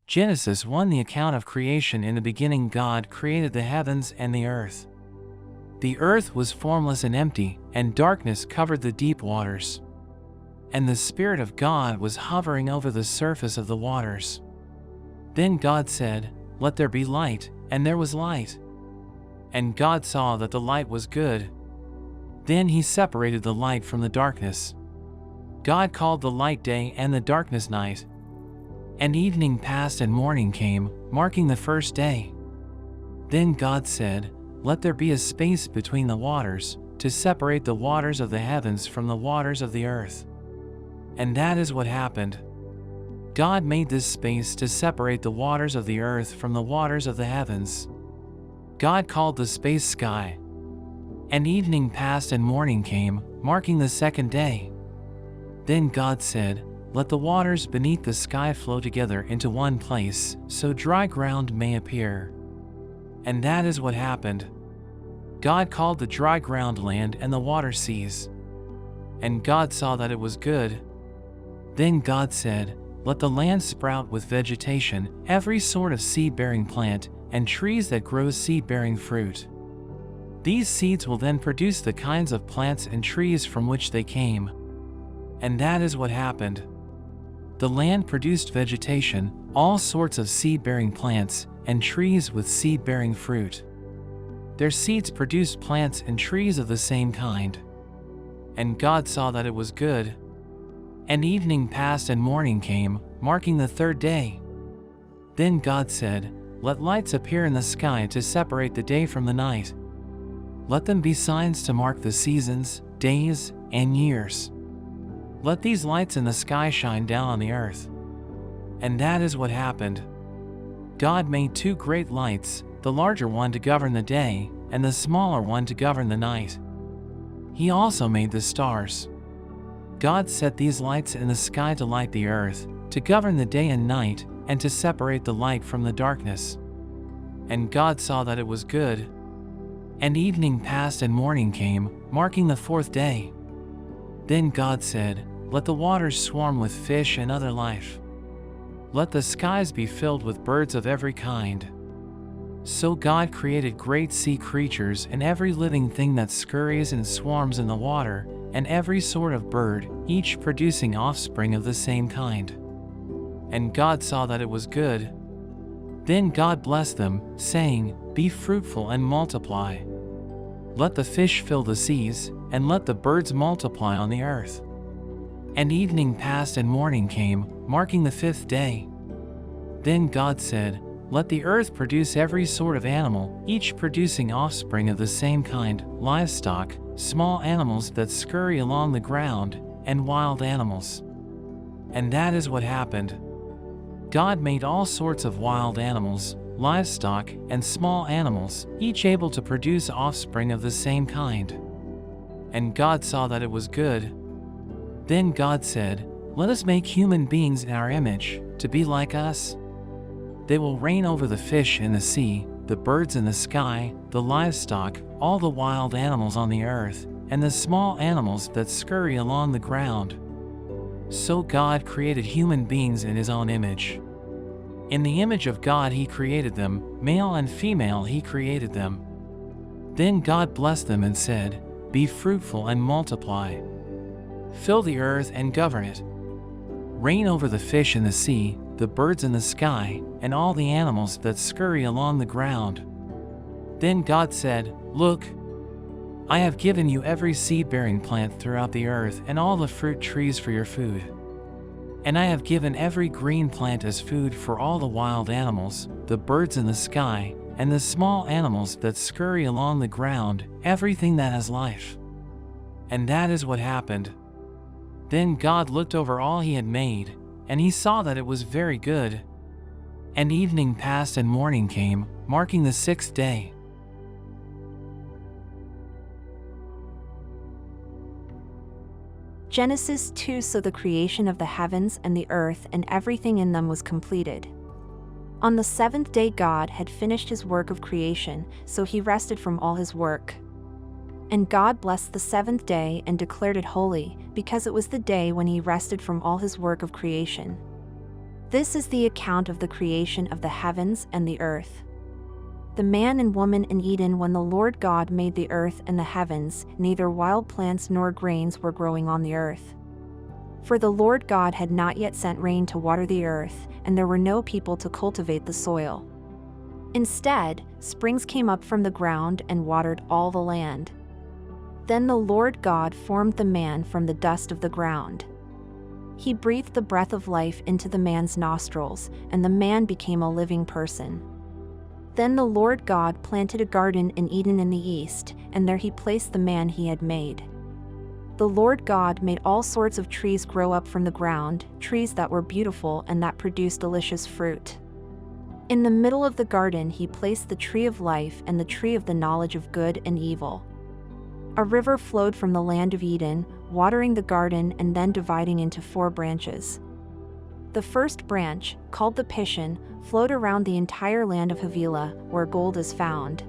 Genesis 1. The account of creation. In the beginning God created the heavens and the earth. The earth was formless and empty, and darkness covered the deep waters. And the Spirit of God was hovering over the surface of the waters. Then God said, "Let there be light," and there was light. And God saw that the light was good. Then he separated the light from the darkness. God called the light day and the darkness night. And evening passed and morning came, marking the first day. Then God said, "Let there be a space between the waters, to separate the waters of the heavens from the waters of the earth." And that is what happened. God made this space to separate the waters of the earth from the waters of the heavens. God called the space sky. And evening passed and morning came, marking the second day. Then God said, "Let the waters beneath the sky flow together into one place, so dry ground may appear." And that is what happened. God called the dry ground land and the water seas. And God saw that it was good. Then God said, "Let the land sprout with vegetation, every sort of seed-bearing plant, and trees that grow seed-bearing fruit. These seeds will then produce the kinds of plants and trees from which they came." And that is what happened. The land produced vegetation, all sorts of seed-bearing plants, and trees with seed-bearing fruit. Their seeds produced plants and trees of the same kind. And God saw that it was good. And evening passed and morning came, marking the third day. Then God said, "Let lights appear in the sky to separate the day from the night. Let them be signs to mark the seasons, days, and years. Let these lights in the sky shine down on the earth." And that is what happened. God made two great lights, the larger one to govern the day, and the smaller one to govern the night. He also made the stars. God set these lights in the sky to light the earth, to govern the day and night, and to separate the light from the darkness. And God saw that it was good. And evening passed and morning came, marking the fourth day. Then God said, "Let the waters swarm with fish and other life. Let the skies be filled with birds of every kind." So God created great sea creatures and every living thing that scurries and swarms in the water, and every sort of bird, each producing offspring of the same kind. And God saw that it was good. Then God blessed them, saying, "Be fruitful and multiply. Let the fish fill the seas, and let the birds multiply on the earth." And evening passed and morning came, marking the fifth day. Then God said, "Let the earth produce every sort of animal, each producing offspring of the same kind, livestock, small animals that scurry along the ground, and wild animals." And that is what happened. God made all sorts of wild animals, livestock, and small animals, each able to produce offspring of the same kind. And God saw that it was good. Then God said, "Let us make human beings in our image, to be like us. They will reign over the fish in the sea, the birds in the sky, the livestock, all the wild animals on the earth, and the small animals that scurry along the ground." So God created human beings in his own image. In the image of God he created them, male and female he created them. Then God blessed them and said, "Be fruitful and multiply. Fill the earth and govern it. Reign over the fish in the sea, the birds in the sky, and all the animals that scurry along the ground." Then God said, "Look, I have given you every seed-bearing plant throughout the earth and all the fruit trees for your food. And I have given every green plant as food for all the wild animals, the birds in the sky, and the small animals that scurry along the ground, everything that has life." And that is what happened. Then God looked over all he had made, and he saw that it was very good. And evening passed and morning came, marking the sixth day. Genesis 2. So the creation of the heavens and the earth and everything in them was completed. On the seventh day God had finished his work of creation, so he rested from all his work. And God blessed the seventh day and declared it holy, because it was the day when he rested from all his work of creation. This is the account of the creation of the heavens and the earth. The man and woman in Eden. When the Lord God made the earth and the heavens, neither wild plants nor grains were growing on the earth. For the Lord God had not yet sent rain to water the earth, and there were no people to cultivate the soil. Instead, springs came up from the ground and watered all the land. Then the Lord God formed the man from the dust of the ground. He breathed the breath of life into the man's nostrils, and the man became a living person. Then the Lord God planted a garden in Eden in the east, and there he placed the man he had made. The Lord God made all sorts of trees grow up from the ground, trees that were beautiful and that produced delicious fruit. In the middle of the garden he placed the tree of life and the tree of the knowledge of good and evil. A river flowed from the land of Eden, watering the garden and then dividing into 4 branches. The first branch, called the Pishon, flowed around the entire land of Havilah, where gold is found.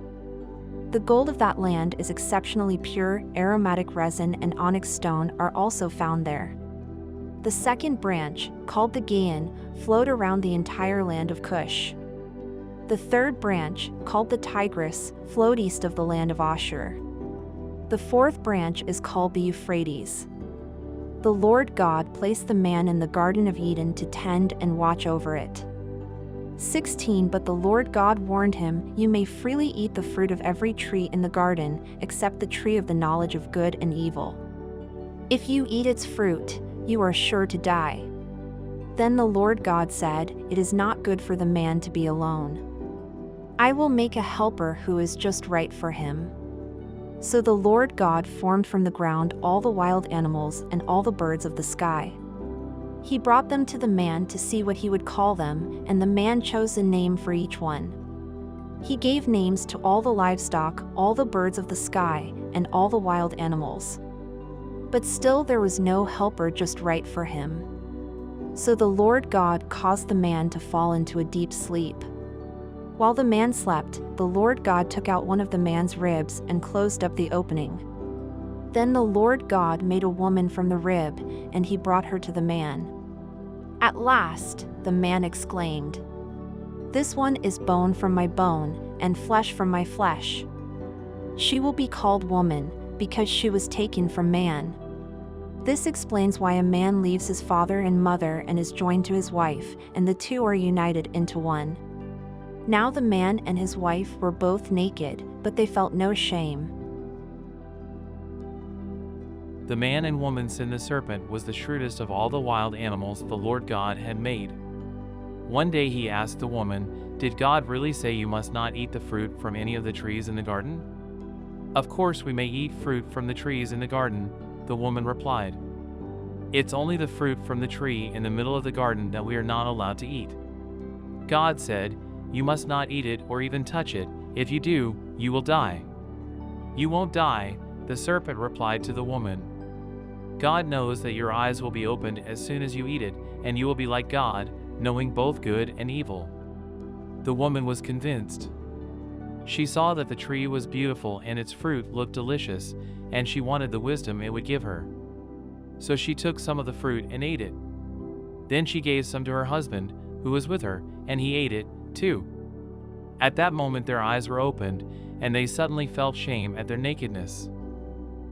The gold of that land is exceptionally pure. Aromatic resin and onyx stone are also found there. The second branch, called the Gihon, flowed around the entire land of Cush. The third branch, called the Tigris, flowed east of the land of Ashur. The fourth branch is called the Euphrates. The Lord God placed the man in the Garden of Eden to tend and watch over it. 16 But the Lord God warned him, "You may freely eat the fruit of every tree in the garden, except the tree of the knowledge of good and evil. If you eat its fruit, you are sure to die." Then the Lord God said, "It is not good for the man to be alone. I will make a helper who is just right for him." So the Lord God formed from the ground all the wild animals and all the birds of the sky. He brought them to the man to see what he would call them, and the man chose a name for each one. He gave names to all the livestock, all the birds of the sky, and all the wild animals. But still there was no helper just right for him. So the Lord God caused the man to fall into a deep sleep. While the man slept, the Lord God took out one of the man's ribs and closed up the opening. Then the Lord God made a woman from the rib, and he brought her to the man. At last, the man exclaimed, "This one is bone from my bone, and flesh from my flesh. She will be called woman, because she was taken from man." This explains why a man leaves his father and mother and is joined to his wife, and the two are united into one. Now the man and his wife were both naked, but they felt no shame. The man and woman sin. The serpent was the shrewdest of all the wild animals the Lord God had made. One day he asked the woman, "Did God really say you must not eat the fruit from any of the trees in the garden?" "Of course we may eat fruit from the trees in the garden," the woman replied. "It's only the fruit from the tree in the middle of the garden that we are not allowed to eat. God said, 'You must not eat it or even touch it. If you do, you will die.'" "You won't die," the serpent replied to the woman. "God knows that your eyes will be opened as soon as you eat it, and you will be like God, knowing both good and evil." The woman was convinced. She saw that the tree was beautiful and its fruit looked delicious, and she wanted the wisdom it would give her. So she took some of the fruit and ate it. Then she gave some to her husband, who was with her, and he ate it too. At that moment their eyes were opened, and they suddenly felt shame at their nakedness.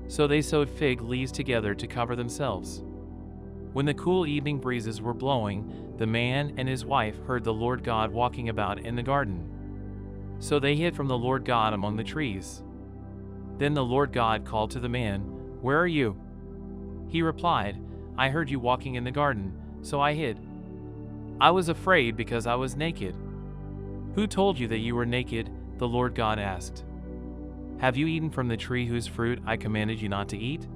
So they sewed fig leaves together to cover themselves. When the cool evening breezes were blowing, the man and his wife heard the Lord God walking about in the garden. So they hid from the Lord God among the trees. Then the Lord God called to the man, "Where are you?" He replied, "I heard you walking in the garden, so I hid. I was afraid because I was naked." "Who told you that you were naked?" the Lord God asked. "Have you eaten from the tree whose fruit I commanded you not to eat?"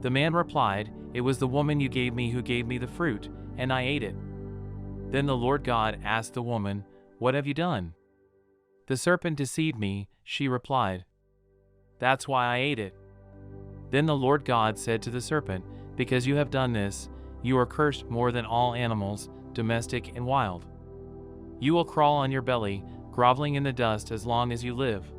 The man replied, "It was the woman you gave me who gave me the fruit, and I ate it." Then the Lord God asked the woman, "What have you done?" "The serpent deceived me," she replied. "That's why I ate it." Then the Lord God said to the serpent, "Because you have done this, you are cursed more than all animals, domestic and wild. You will crawl on your belly, groveling in the dust as long as you live.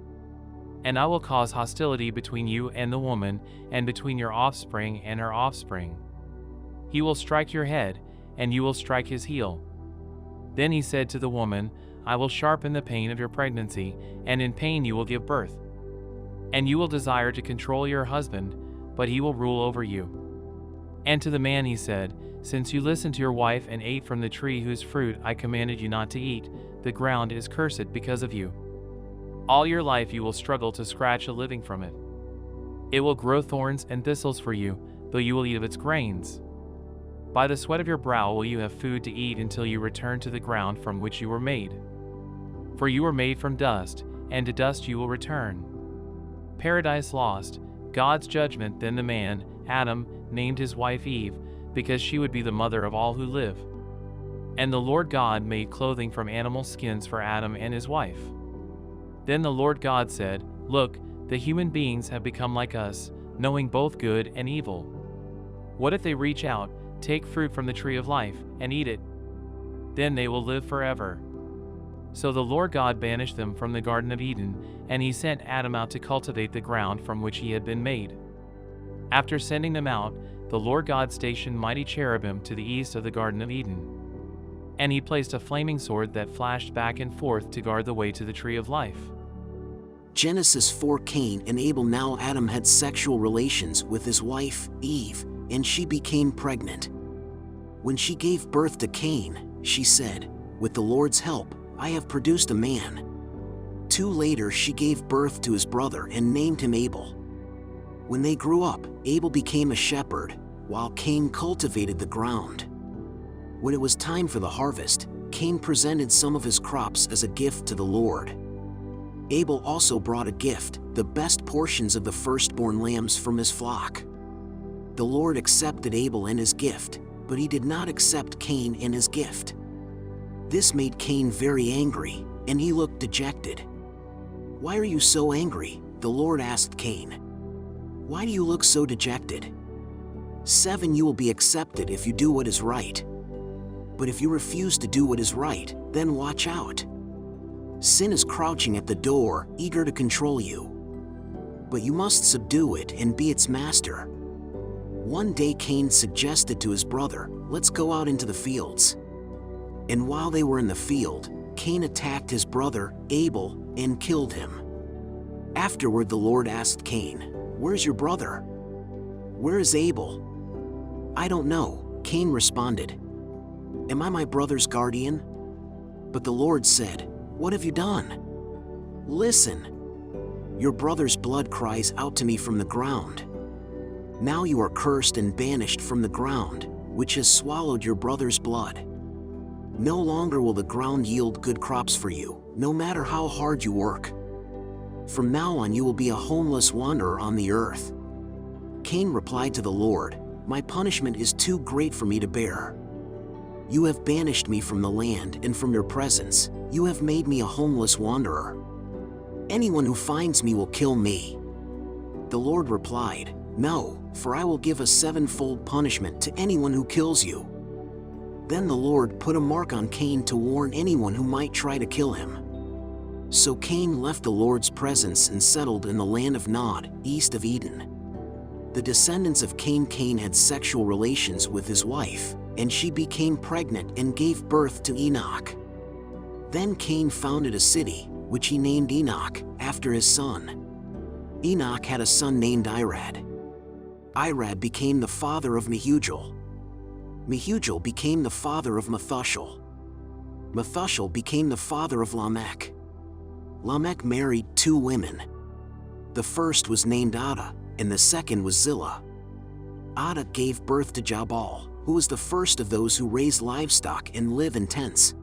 And I will cause hostility between you and the woman, and between your offspring and her offspring. He will strike your head, and you will strike his heel." Then he said to the woman, I will sharpen the pain of your pregnancy, and in pain you will give birth. And you will desire to control your husband, but he will rule over you. And to the man he said, Since you listened to your wife and ate from the tree whose fruit I commanded you not to eat, the ground is cursed because of you. All your life you will struggle to scratch a living from it. It will grow thorns and thistles for you, though you will eat of its grains. By the sweat of your brow will you have food to eat until you return to the ground from which you were made. For you were made from dust, and to dust you will return. Paradise lost, God's judgment. Then the man, Adam, named his wife Eve, because she would be the mother of all who live. And the Lord God made clothing from animal skins for Adam and his wife. Then the Lord God said, Look, the human beings have become like us, knowing both good and evil. What if they reach out, take fruit from the tree of life, and eat it? Then they will live forever. So the Lord God banished them from the Garden of Eden, and he sent Adam out to cultivate the ground from which he had been made. After sending them out, the Lord God stationed mighty cherubim to the east of the Garden of Eden. And he placed a flaming sword that flashed back and forth to guard the way to the tree of life. Genesis 4. Cain and Abel. Now Adam had sexual relations with his wife, Eve, and she became pregnant. When she gave birth to Cain, she said, With the Lord's help, I have produced a man. 2 later she gave birth to his brother and named him Abel. When they grew up, Abel became a shepherd, while Cain cultivated the ground. When it was time for the harvest, Cain presented some of his crops as a gift to the Lord. Abel also brought a gift, the best portions of the firstborn lambs from his flock. The Lord accepted Abel and his gift, but he did not accept Cain and his gift. This made Cain very angry, and he looked dejected. Why are you so angry? The Lord asked Cain. Why do you look so dejected? 7 You will be accepted if you do what is right. But if you refuse to do what is right, then watch out. Sin is crouching at the door, eager to control you. But you must subdue it and be its master. One day Cain suggested to his brother, Let's go out into the fields. And while they were in the field, Cain attacked his brother, Abel, and killed him. Afterward the Lord asked Cain, Where's your brother? Where is Abel? I don't know, Cain responded. Am I my brother's guardian? But the Lord said, What have you done? Listen. Your brother's blood cries out to me from the ground. Now you are cursed and banished from the ground, which has swallowed your brother's blood. No longer will the ground yield good crops for you, no matter how hard you work. From now on you will be a homeless wanderer on the earth. Cain replied to the Lord, My punishment is too great for me to bear. You have banished me from the land and from your presence. You have made me a homeless wanderer. Anyone who finds me will kill me. The Lord replied, No, for I will give a 7-fold punishment to anyone who kills you. Then the Lord put a mark on Cain to warn anyone who might try to kill him. So Cain left the Lord's presence and settled in the land of Nod, east of Eden. The descendants of Cain had sexual relations with his wife, and she became pregnant and gave birth to Enoch. Then Cain founded a city, which he named Enoch, after his son. Enoch had a son named Irad. Irad became the father of Mehujael. Mehujael became the father of Methuselah. Methuselah became the father of Lamech. Lamech married 2 women. The first was named Ada, and the second was Zillah. Ada gave birth to Jabal, who was the first of those who raise livestock and live in tents.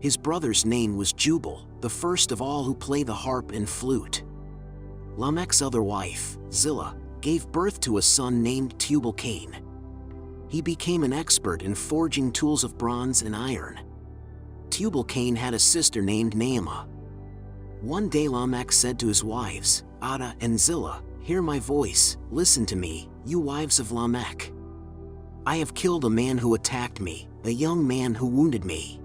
His brother's name was Jubal, the first of all who play the harp and flute. Lamech's other wife, Zillah, gave birth to a son named Tubal-Cain. He became an expert in forging tools of bronze and iron. Tubal-Cain had a sister named Naamah. One day Lamech said to his wives, Ada and Zillah, Hear my voice, listen to me, you wives of Lamech. I have killed a man who attacked me, a young man who wounded me.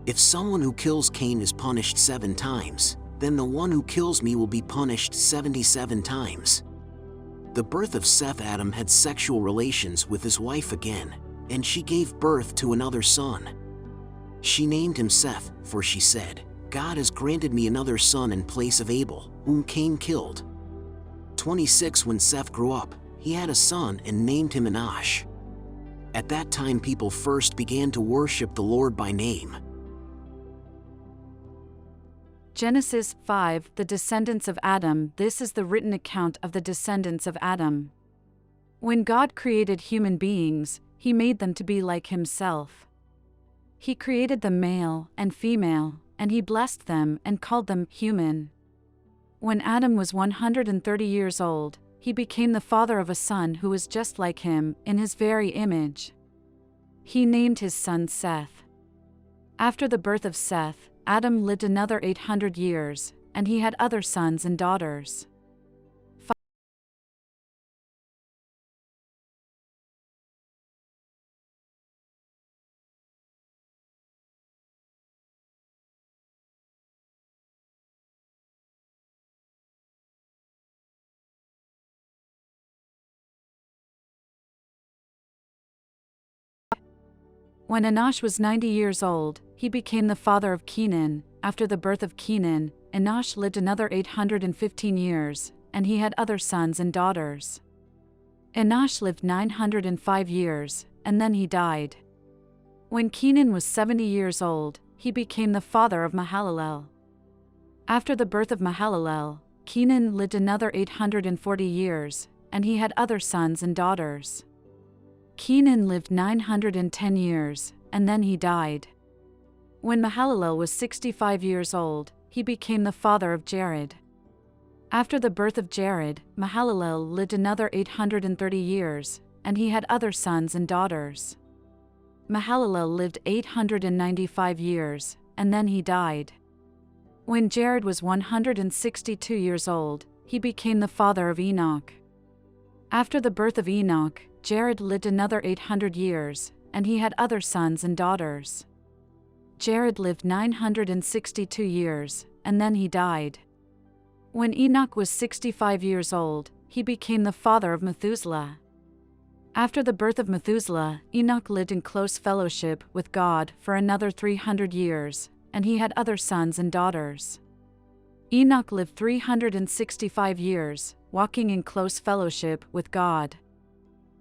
If someone who kills Cain is punished 7 times, then the one who kills me will be punished 77 times. The birth of Seth. Adam had sexual relations with his wife again, and she gave birth to another son. She named him Seth, for she said, God has granted me another son in place of Abel, whom Cain killed. 26 When Seth grew up, he had a son and named him Enosh. At that time people first began to worship the Lord by name. Genesis 5 The descendants of Adam. This is the written account of the descendants of Adam. When God created human beings, he made them to be like himself. He created them male and female, and he blessed them and called them human. When Adam was 130 years old, he became the father of a son who was just like him, in his very image. He named his son Seth. After the birth of Seth, Adam lived another 800 years, and he had other sons and daughters. When Enosh was 90 years old, he became the father of Kenan. After the birth of Kenan, Enosh lived another 815 years, and he had other sons and daughters. Enosh lived 905 years, and then he died. When Kenan was 70 years old, he became the father of Mahalalel. After the birth of Mahalalel, Kenan lived another 840 years, and he had other sons and daughters. Kenan lived 910 years, and then he died. When Mahalalel was 65 years old, he became the father of Jared. After the birth of Jared, Mahalalel lived another 830 years, and he had other sons and daughters. Mahalalel lived 895 years, and then he died. When Jared was 162 years old, he became the father of Enoch. After the birth of Enoch, Jared lived another 800 years, and he had other sons and daughters. Jared lived 962 years, and then he died. When Enoch was 65 years old, he became the father of Methuselah. After the birth of Methuselah, Enoch lived in close fellowship with God for another 300 years, and he had other sons and daughters. Enoch lived 365 years, walking in close fellowship with God.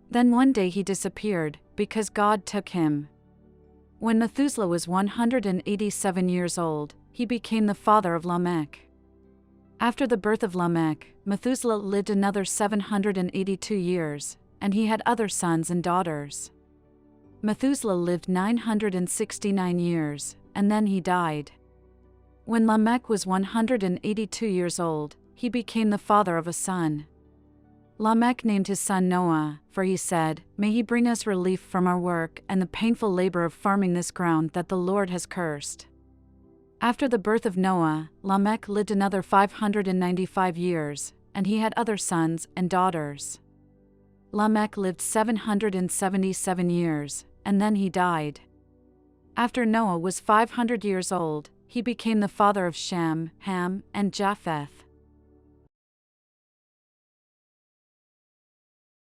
Then one day he disappeared, because God took him. When Methuselah was 187 years old, he became the father of Lamech. After the birth of Lamech, Methuselah lived another 782 years, and he had other sons and daughters. Methuselah lived 969 years, and then he died. When Lamech was 182 years old, he became the father of a son. Lamech named his son Noah, for he said, "May he bring us relief from our work and the painful labor of farming this ground that the Lord has cursed." After the birth of Noah, Lamech lived another 595 years, and he had other sons and daughters. Lamech lived 777 years, and then he died. After Noah was 500 years old, he became the father of Shem, Ham, and Japheth.